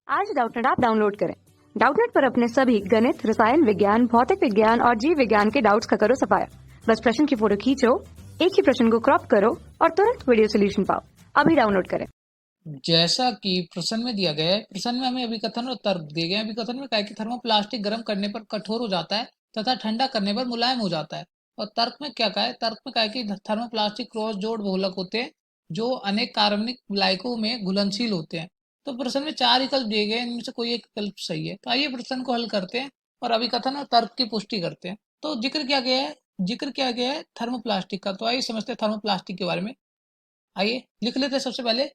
आज Doubtnut app download करें। Doubtnut पर अपने सभी गणित, रसायन विज्ञान, भौतिक विज्ञान और जीव विज्ञान के डाउट्स का करो सफाया। बस प्रश्न की फोटो खींचो, एक ही प्रश्न को क्रॉप करो और तुरंत वीडियो सोल्यूशन पाओ। अभी डाउनलोड करें। जैसा कि प्रश्न में दिया गया है, प्रश्न में हमें अभिकथन और तर्क दिए गए हैं। अभिकथन में कहा है कि थर्मोप्लास्टिक गर्म करने पर कठोर हो जाता है तथा ठंडा करने पर मुलायम हो जाता है। और तर्क में क्या कहा है? तर्क में कहा है कि थर्मोप्लास्टिक क्रॉस जोड़ बहुलक होते हैं जो अनेक कार्बनिक विलायकों में घुलनशील होते हैं। तो प्रश्न में 4 विकल्प दिए गए, इनमें से कोई एक विकल्प सही है। तो आइए प्रश्न को हल करते हैं और अभिकथन और तर्क की पुष्टि करते हैं। तो जिक्र किया गया है थर्मोप्लास्टिक का। तो आइए समझते हैं थर्मोप्लास्टिक के बारे में। आइए लिख लेते हैं सबसे पहले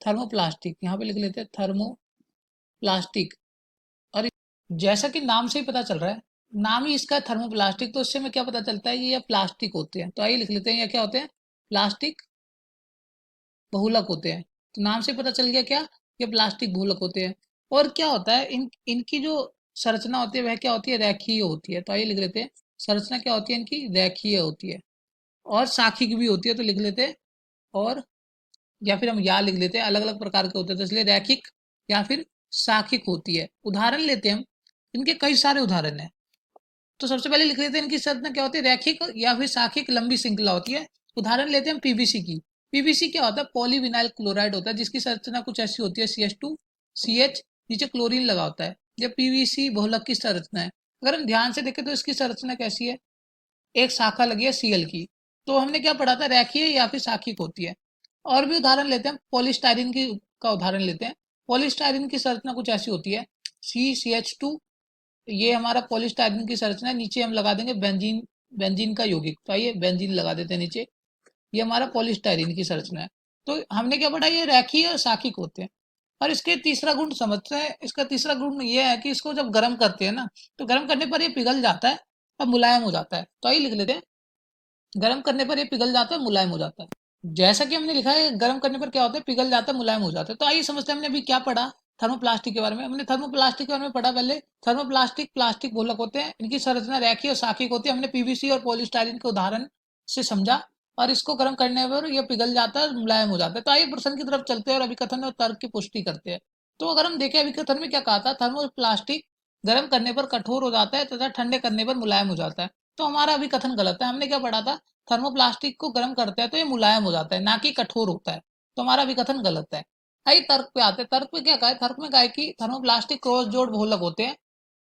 थर्मोप्लास्टिक। यहाँ पे लिख लेते हैं थर्मोप्लास्टिक। और जैसा कि नाम से ही पता चल रहा है, नाम ही इसका थर्मोप्लास्टिक, तो इससे हमें क्या पता चलता है? ये प्लास्टिक होते हैं। तो आइए लिख लेते हैं, ये क्या होते हैं? प्लास्टिक बहुलक होते हैं। तो नाम से पता चल गया क्या? ये प्लास्टिक बहुलक होते हैं। और क्या होता है, इनकी जो संरचना होती है वह क्या होती है? रेखीय होती है। तो आइए लिख लेते हैं, संरचना क्या होती है इनकी? रेखीय होती है। और साखिक भी होती है। तो लिख लेते हैं, और या फिर हम या लिख लेते हैं, अलग अलग प्रकार के होते हैं, तो इसलिए रैखिक या फिर साखिक होती है। उदाहरण लेते हैं हम, इनके कई सारे उदाहरण हैं। तो सबसे पहले लिख लेते हैं, इनकी संरचना क्या होती है? रैखिक या फिर साखिक लंबी श्रृंखला होती है। उदाहरण लेते हैं हम पीवीसी की। पीवीसी क्या होता है? पॉलीविनाइल क्लोराइड होता है, जिसकी संरचना कुछ ऐसी होती है, CH2CH, नीचे क्लोरीन लगा होता है। जब पीवीसी बहुलक की संरचना है। अगर हम ध्यान से देखें तो इसकी संरचना कैसी है? एक शाखा लगी है Cl की। तो हमने क्या पढ़ा था? रेखीय या फिर साखिक होती है। और भी उदाहरण लेते हैं, पॉलीस्टाइरिन की का उदाहरण लेते हैं। पॉलीस्टाइरिन की संरचना कुछ ऐसी होती है, CH2, ये हमारा पॉलीस्टाइरिन की संरचना है। नीचे हम लगा देंगे बेंजीन, बेंजीन का यौगिक। तो आइए बेंजीन लगा देते हैं नीचे। ये हमारा पॉलीस्टाइरिन की संरचना है। तो हमने क्या पढ़ा? ये रेखीय और साखिक होते हैं। और इसके तीसरा गुण समझते हैं। इसका तीसरा गुण ये है कि इसको जब गर्म करते हैं ना, तो गर्म करने पर ये पिघल जाता है और मुलायम हो जाता है। तो आइए लिख लेते हैं, गर्म करने पर ये पिघल जाता है, मुलायम हो जाता है। जैसा कि हमने लिखा है, गर्म करने पर क्या होता है? पिघल जाता है, मुलायम हो जाता है। तो आइए समझते हैं, हमने अभी क्या पढ़ा थर्मोप्लास्टिक के बारे में। हमने थर्मोप्लास्टिक के बारे में पढ़ा पहले। थर्मोप्लास्टिक प्लास्टिक बहुलक होते हैं, इनकी संरचना रेखीय और साखिक होती है। हमने पीवीसी और पॉलीस्टाइरिन के उदाहरण से समझा। और इसको गर्म करने पर यह पिघल जाता है, मुलायम हो जाता है। तो आइए प्रश्न की तरफ चलते हैं और अभिकथन और तर्क की पुष्टि करते हैं। तो अगर हम देखें, अभिकथन में क्या कहा था? थर्मोप्लास्टिक गर्म करने पर कठोर हो जाता है तथा ठंडे करने पर मुलायम हो जाता है। तो हमारा अभिकथन गलत है। हमने क्या पढ़ा था? थर्मोप्लास्टिक को गर्म करते हैं तो ये मुलायम हो जाता है, ना कि कठोर होता है। तो हमारा विकथन गलत है। आइए तर्क पे आते हैं। तर्क में क्या कहा है? तर्क में कहा है कि थर्मोप्लास्टिक क्रॉस जोड़ बहुलक होते हैं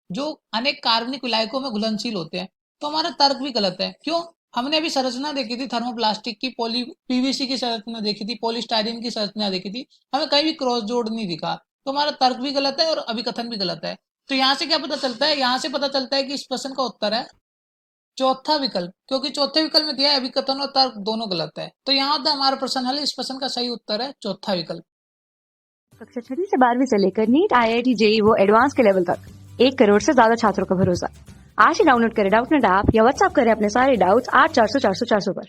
जो अनेक कार्बनिक विलायकों में घुलनशील होते हैं। तो हमारा तर्क भी गलत है। क्यों? हमने अभी संरचना देखी थी थर्मोप्लास्टिक की, पीवीसी की संरचना देखी थी, पॉलीस्टाइरिन की संरचना देखी थी, हमें कहीं भी क्रॉस जोड़ नहीं दिखा। तो हमारा तर्क भी गलत है और अभिकथन भी गलत है। तो यहाँ से क्या पता चलता है? यहाँ से पता चलता है कि इस प्रश्न का उत्तर है चौथा विकल्प, क्योंकि चौथे विकल्प में दिया है अभिकथन और तर्क दोनों गलत है। तो यहाँ था हमारा प्रश्न हल। इस प्रश्न का सही उत्तर है चौथा विकल्प। कक्षा 6 से 12वीं से लेकर नीट, IIT, JEE वो एडवांस के लेवल तक 1 करोड़ से ज्यादा छात्रों का भरोसा। आज ही डाउनलोड करें डाउटनेट ऐप या व्हाट्सएप करें अपने सारे डाउट्स 8400 400 400 पर।